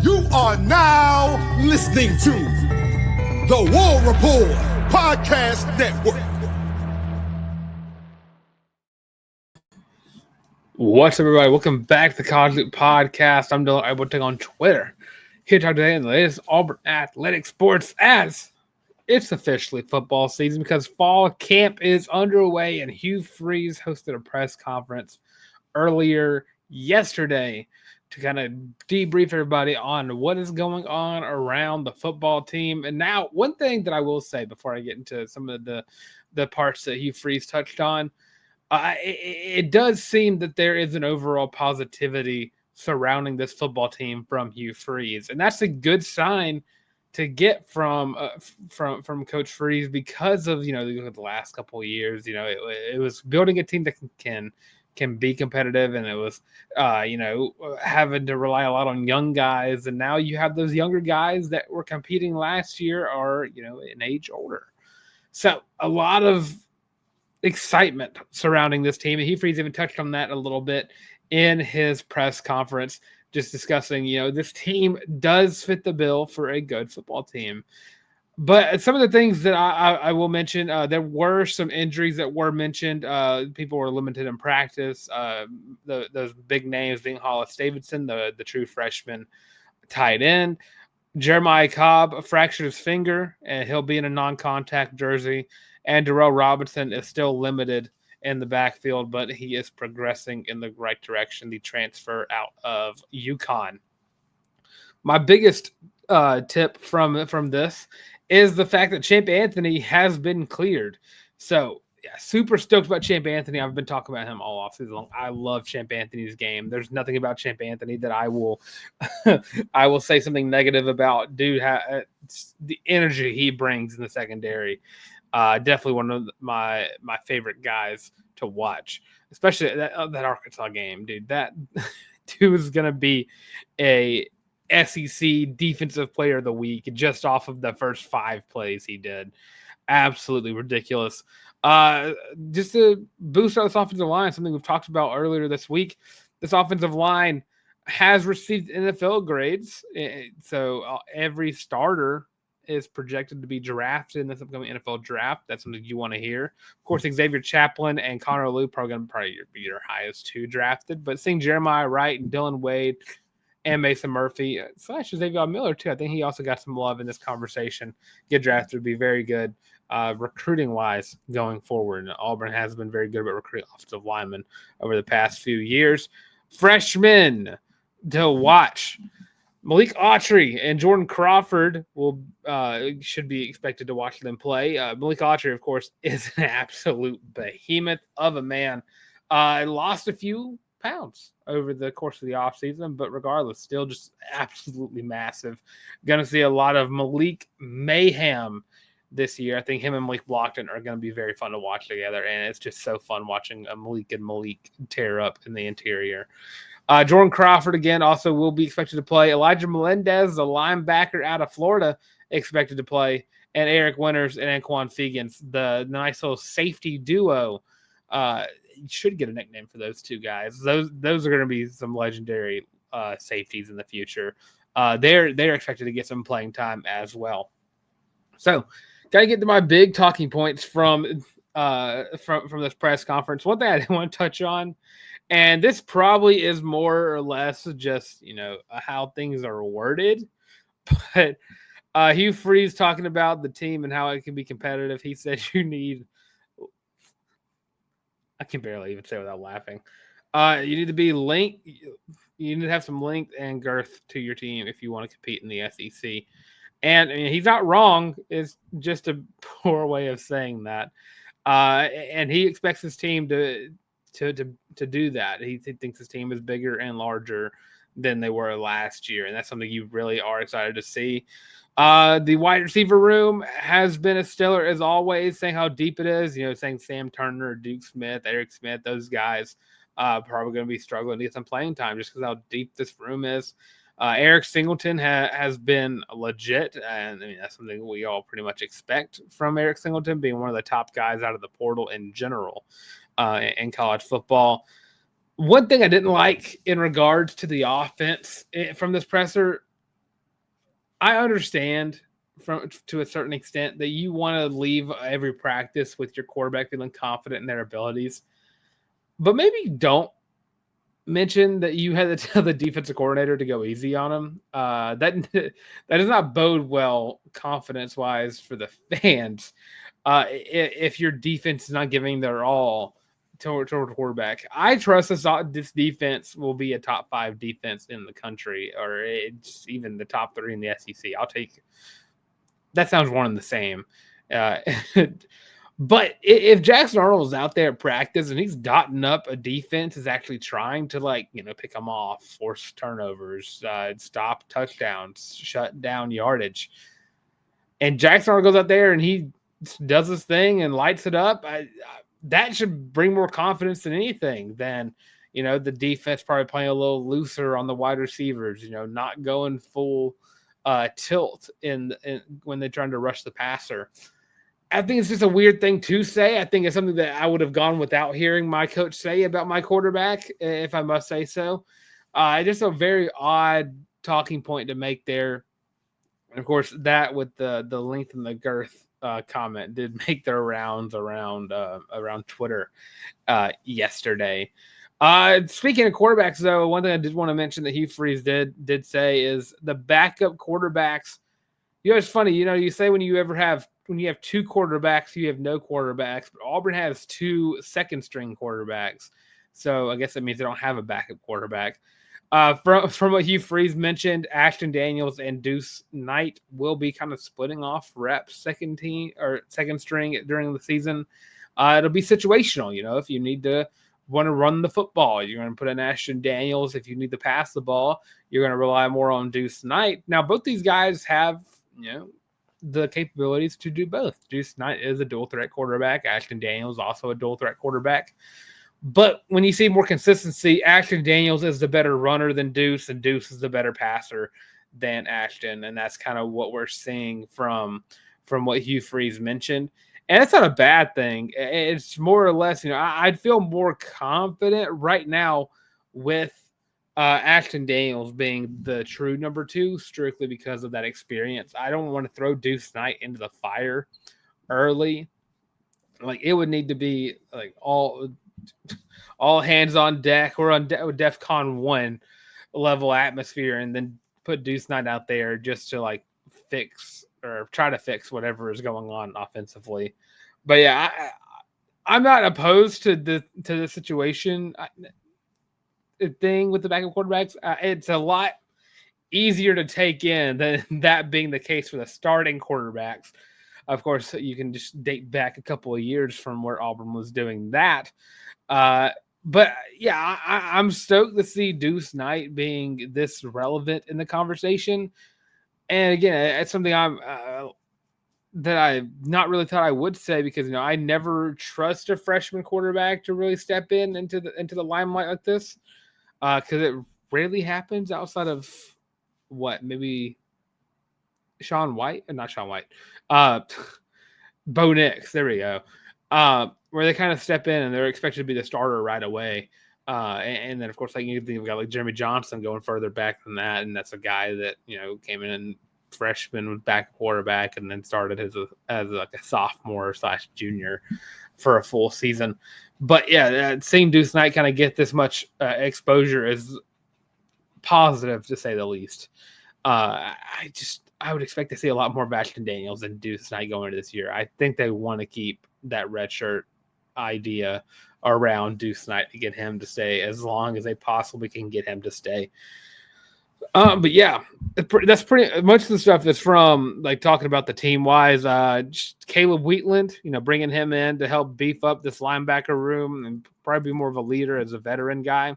You are now listening to the War Report Podcast Network. What's up, everybody? Welcome back to the College Loop Podcast. I'm Dylan Everything on Twitter. Here to talk today in the latest Auburn athletic sports as it's officially football season because fall camp is underway, and Hugh Freeze hosted a press conference earlier yesterday to kind of debrief everybody on what is going on around the football team. And now, one thing that I will say before I get into some of the parts that Hugh Freeze touched on, it does seem that there is an overall positivity surrounding this football team from Hugh Freeze, and that's a good sign to get from Coach Freeze because of the last couple of years. It was building a team that can be competitive, and it was having to rely a lot on young guys, and now you have those younger guys that were competing last year are an age older, so a lot of excitement surrounding this team. And Hugh Freeze even touched on that a little bit in his press conference, just discussing, this team does fit the bill for a good football team. But some of the things that I will mention, there were some injuries that were mentioned. People were limited in practice. Those big names being Hollis Davidson, the true freshman tight end. Jeremiah Cobb fractured his finger, and he'll be in a non-contact jersey. And Darrell Robinson is still limited in the backfield, but he is progressing in the right direction, the transfer out of UConn. My biggest tip from this is the fact that Champ Anthony has been cleared. So, yeah, super stoked about Champ Anthony. I've been talking about him all offseason long. I love Champ Anthony's game. There's nothing about Champ Anthony that I will I will say something negative about. Dude, the energy he brings in the secondary. Definitely one of my favorite guys to watch, especially that Arkansas game, dude. That dude is going to be a SEC Defensive Player of the Week just off of the first 5 plays he did. Absolutely ridiculous. Just to boost out this offensive line, something we've talked about earlier this week, this offensive line has received NFL grades. So every starter is projected to be drafted in this upcoming NFL draft. That's something you want to hear. Of course, Xavier Chaplin and Connor Lew probably going to be your highest 2 drafted. But seeing Jeremiah Wright and Dylan Wade and Mason Murphy / Xavier Miller too, I think he also got some love in this conversation. Get drafted would be very good recruiting-wise going forward. And Auburn has been very good about recruiting offensive linemen over the past few years. Freshmen to watch. Malik Autry and Jordan Crawford should be expected to watch them play. Malik Autry, of course, is an absolute behemoth of a man. Lost a few pounds over the course of the offseason, but regardless, still just absolutely massive. Going to see a lot of Malik mayhem this year. I think him and Malik Blockton are going to be very fun to watch together, and it's just so fun watching Malik and Malik tear up in the interior. Jordan Crawford, again, also will be expected to play. Elijah Melendez, the linebacker out of Florida, expected to play. And Eric Winters and Anquan Fegans, the nice little safety duo. You should get a nickname for those 2 guys. Those are going to be some legendary safeties in the future. They're expected to get some playing time as well. So, got to get to my big talking points from this press conference. One thing I didn't want to touch on, and this probably is more or less just, how things are worded. But Hugh Freeze talking about the team and how it can be competitive. He said you need – I can barely even say without laughing. You need to be linked. You need to have some length and girth to your team if you want to compete in the SEC. And I mean, he's not wrong. It's just a poor way of saying that. And he expects his team to do that. He thinks his team is bigger and larger than they were last year, and that's something you really are excited to see. The wide receiver room has been as stellar as always, saying how deep it is. Saying Sam Turner, Duke Smith, Eric Smith, those guys probably going to be struggling to get some playing time just because how deep this room is. Eric Singleton has been legit, and I mean that's something we all pretty much expect from Eric Singleton, being one of the top guys out of the portal in general in college football. One thing I didn't like in regards to the offense from this presser, I understand to a certain extent that you want to leave every practice with your quarterback feeling confident in their abilities, but maybe don't mention that you had to tell the defensive coordinator to go easy on him. That does not bode well confidence wise for the fans. If your defense is not giving their all toward quarterback, I trust this defense will be a top 5 defense in the country, or it's even the top 3 in the SEC. I'll take that. Sounds one and the same. Uh, But if Jackson Arnold is out there at practice and he's dotting up a defense, is actually trying to pick them off, force turnovers, stop touchdowns, shut down yardage, and Jackson Arnold goes out there and he does his thing and lights it up, that should bring more confidence than anything. Than the defense probably playing a little looser on the wide receivers, not going full tilt when they're trying to rush the passer. I think it's just a weird thing to say. I think it's something that I would have gone without hearing my coach say about my quarterback, if I must say so. Just a very odd talking point to make there. And of course, that with the length and the girth comment did make their rounds around Twitter yesterday. Speaking of quarterbacks, though, one thing I did want to mention that Hugh Freeze did say is the backup quarterbacks. It's funny, you say when you have 2 quarterbacks, you have no quarterbacks, but Auburn has 2 second-string quarterbacks. So I guess that means they don't have a backup quarterback. From what Hugh Freeze mentioned, Ashton Daniels and Deuce Knight will be kind of splitting off reps second string during the season. It'll be situational, if you want to run the football, you're going to put in Ashton Daniels. If you need to pass the ball, you're going to rely more on Deuce Knight. Now, both these guys have, the capabilities to do both. Deuce Knight is a dual threat quarterback. Ashton Daniels also a dual threat quarterback. But when you see more consistency, Ashton Daniels is the better runner than Deuce, and Deuce is the better passer than Ashton. And that's kind of what we're seeing from what Hugh Freeze mentioned. And it's not a bad thing. It's more or less, I'd feel more confident right now with Ashton Daniels being the true number 2, strictly because of that experience. I don't want to throw Deuce Knight into the fire early. It would need to be all hands on deck or on DEFCON 1 level atmosphere, and then put Deuce Knight out there just to fix or try to fix whatever is going on offensively. But yeah, I'm not opposed to the situation thing with the backup quarterbacks. It's a lot easier to take in than that being the case for the starting quarterbacks. Of course, you can just date back a couple of years from where Auburn was doing that. But yeah, I'm stoked to see Deuce Knight being this relevant in the conversation. And again, it's something that I not really thought I would say, because I never trust a freshman quarterback to really step into the limelight like this. Because it rarely happens outside of maybe Sean White, not Sean White, Bo Nix. There we go. Where they kind of step in and they're expected to be the starter right away. And then of course, you've got Jeremy Johnson going further back than that, and that's a guy that came in freshman with back quarterback and then started as a sophomore / junior for a full season. But yeah, seeing Deuce Knight kind of get this much exposure is positive, to say the least. I would expect to see a lot more of Ashton Daniels than Deuce Knight going into this year. I think they want to keep that redshirt idea around Deuce Knight to get him to stay as long as they possibly can get him to stay. But yeah, that's pretty much the stuff that's from talking about the team wise. Caleb Wheatland, bringing him in to help beef up this linebacker room and probably be more of a leader as a veteran guy.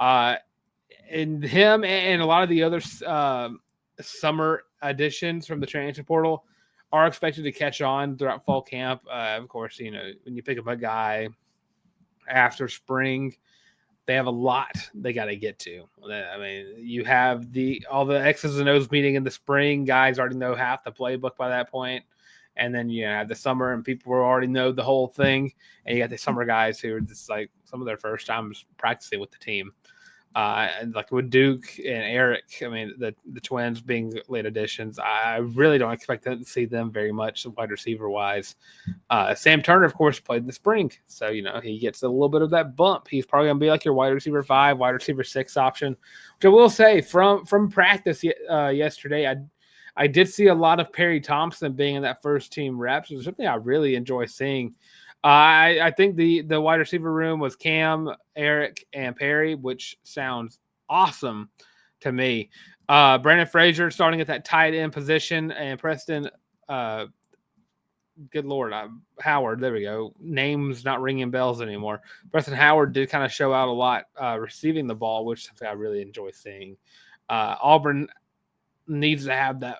And him and a lot of the other summer additions from the transfer portal are expected to catch on throughout fall camp. Of course, when you pick up a guy after spring, they have a lot they got to get to. I mean, you have all the X's and O's meeting in the spring. Guys already know half the playbook by that point. And then you have the summer and people already know the whole thing. And you got the summer guys who are just some of their first times practicing with the team. Like with Duke and Eric, I mean, the twins being late additions, I really don't expect to see them very much wide receiver wise. Sam Turner, of course, played in the spring, so he gets a little bit of that bump. He's probably going to be like your wide receiver 5, wide receiver 6 option. Which I will say from practice yesterday, I did see a lot of Perry Thompson being in that first team reps. It's something I really enjoy seeing. I think the wide receiver room was Cam, Eric, and Perry, which sounds awesome to me. Brandon Frazier starting at that tight end position, and Preston, good Lord, Howard, there we go. Names not ringing bells anymore. Preston Howard did kind of show out a lot receiving the ball, which is something I really enjoy seeing. Auburn needs to have that,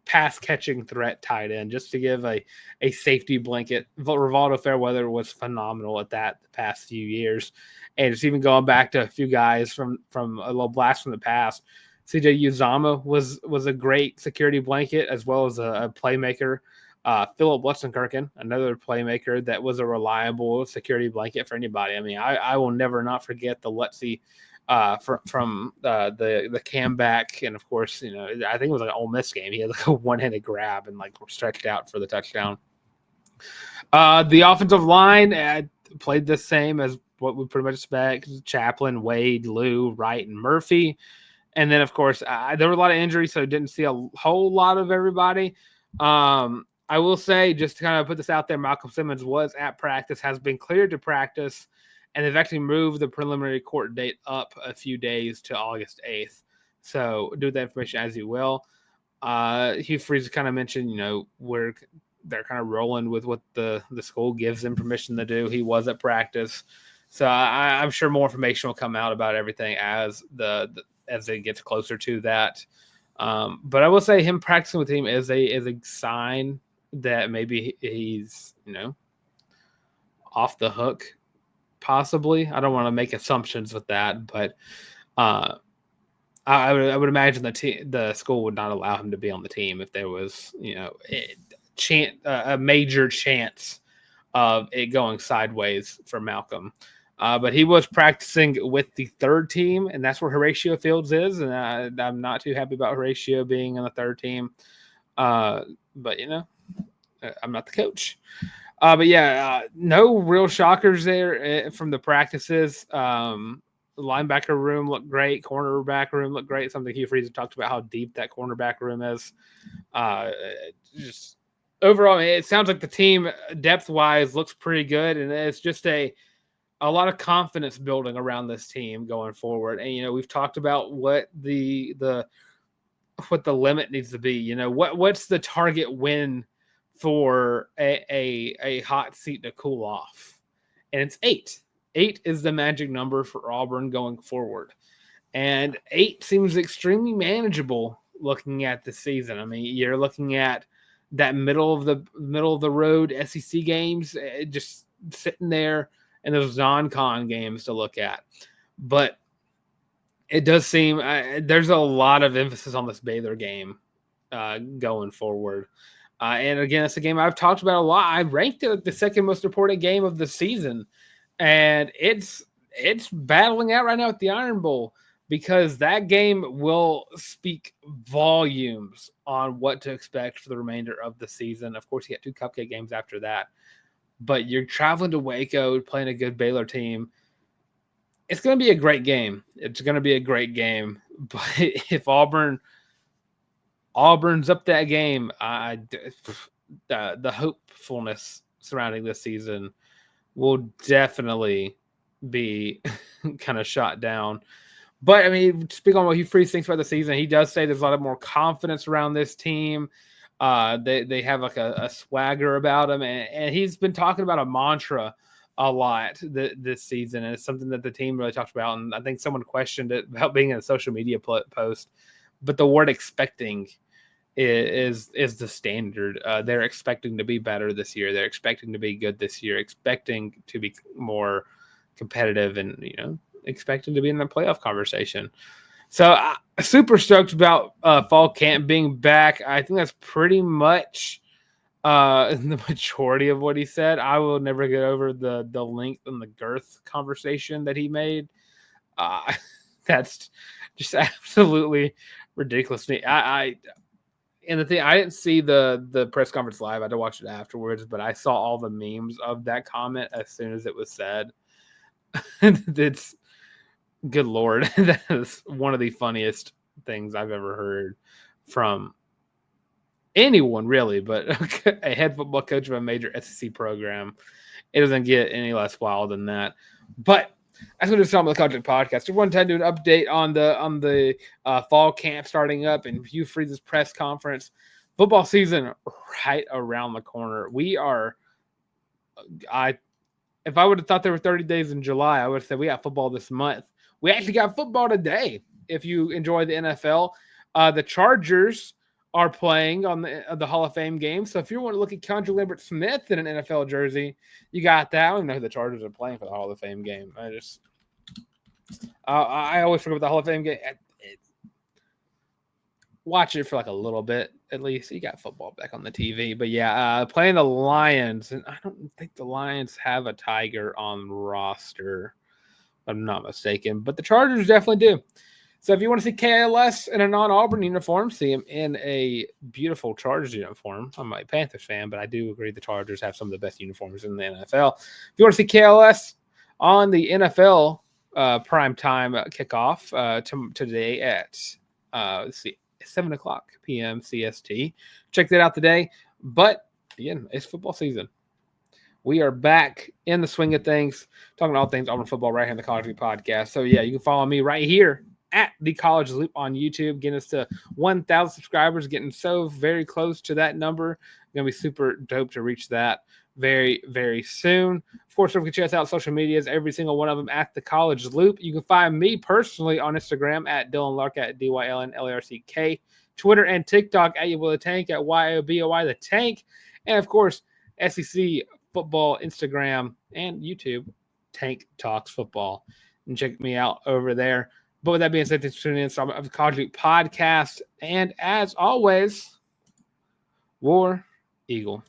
pass catching threat tight end just to give a safety blanket. Rivaldo Fairweather was phenomenal at that the past few years. And it's even going back to a few guys from a little blast from the past. CJ Uzama was a great security blanket as well as a playmaker. Philip Lutzenkirchen, another playmaker that was a reliable security blanket for anybody. I mean, I will never not forget the Lutzy from the cam back, and of course, I think it was like an Ole Miss game. He had like a one-handed grab and like stretched out for the touchdown. The offensive line played the same as what we pretty much expect: Chaplin, Wade, Lou, Wright, and Murphy. And then, of course, there were a lot of injuries, so didn't see a whole lot of everybody. I will say, just to kind of put this out there, Malcolm Simmons was at practice, has been cleared to practice, and they've actually moved the preliminary court date up a few days to August 8th. So do that information as you will. Hugh Freeze kind of mentioned, they're kind of rolling with what the school gives them permission to do. He was at practice. So I'm sure more information will come out about everything as as it gets closer to that. But I will say him practicing with the team is a sign that maybe he's, off the hook. Possibly. I don't want to make assumptions with that, but I would imagine the school would not allow him to be on the team if there was, a major chance of it going sideways for Malcolm. But he was practicing with the third team, and that's where Horatio Fields is, and I'm not too happy about Horatio being on the third team. But, I'm not the coach. But yeah, no real shockers there from the practices. The linebacker room looked great. Cornerback room looked great. Something Hugh Freeze talked about how deep that cornerback room is. Just overall, it sounds like the team depth-wise looks pretty good, and it's just a lot of confidence building around this team going forward. And we've talked about what the limit needs to be. What's the target win for a hot seat to cool off, and it's 8. 8 is the magic number for Auburn going forward, and 8 seems extremely manageable looking at the season. I mean, you're looking at that middle of the road SEC games, just sitting there, and those non-con games to look at. But it does seem there's a lot of emphasis on this Baylor game going forward. And again, it's a game I've talked about a lot. I ranked it the second most important game of the season, and it's battling out right now at the Iron Bowl, because that game will speak volumes on what to expect for the remainder of the season. Of course, you get 2 cupcake games after that, but you're traveling to Waco, playing a good Baylor team. It's going to be a great game. It's going to be a great game, but if Auburn's up that game, the hopefulness surrounding this season will definitely be kind of shot down. But I mean, speaking on what Hugh Freeze thinks about the season, he does say there's a lot of more confidence around this team. They have like a swagger about them, and he's been talking about a mantra a lot this season, and it's something that the team really talked about. And I think someone questioned it about being in a social media post, but the word expecting is the standard. They're expecting to be better this year. They're expecting to be good this year, expecting to be more competitive, and expecting to be in the playoff conversation. So super stoked about fall camp being back. I think that's pretty much the majority of what he said. I will never get over the length and the girth conversation that he made. That's just absolutely ridiculous to me. And the thing, I didn't see the press conference live. I had to watch it afterwards, but I saw all the memes of that comment as soon as it was said. It's good Lord. That is one of the funniest things I've ever heard from anyone, really, but a head football coach of a major SEC program. It doesn't get any less wild than that. But that's what it's on the College Podcast. We wanted to do an update on the fall camp starting up and Hugh Freeze's press conference. Football season right around the corner. If I would have thought there were 30 days in July, I would have said we got football this month. We actually got football today. If you enjoy the NFL, the Chargers are playing on the Hall of Fame game. So if you want to look at Condra Lambert-Smith in an NFL jersey, you got that. I don't even know who the Chargers are playing for the Hall of Fame game. I always forget about the Hall of Fame game. Watch it for like a little bit at least. You got football back on the TV. But yeah, playing the Lions. And I don't think the Lions have a Tiger on roster, if I'm not mistaken. But the Chargers definitely do. So if you want to see KLS in a non-Auburn uniform, see him in a beautiful Chargers uniform. I'm a Panthers fan, but I do agree the Chargers have some of the best uniforms in the NFL. If you want to see KLS on the NFL primetime kickoff today at 7 o'clock p.m. CST. Check that out today. But again, it's football season. We are back in the swing of things, talking all things Auburn football right here on the College Loop Podcast. So yeah, you can follow me right here at the College Loop on YouTube, getting us to 1,000 subscribers, getting so very close to that number. Going to be super dope to reach that very, very soon. Of course, you can check us out on social medias, every single one of them at the College Loop. You can find me personally on Instagram at Dylan Larck at DYLNLARCK, Twitter and TikTok at Will the Tank at YOBOY the Tank, and of course, SEC football, Instagram, and YouTube, Tank Talks Football. And check me out over there. But with that being said, thanks for tuning in to the College Loop Podcast. And as always, War Eagle.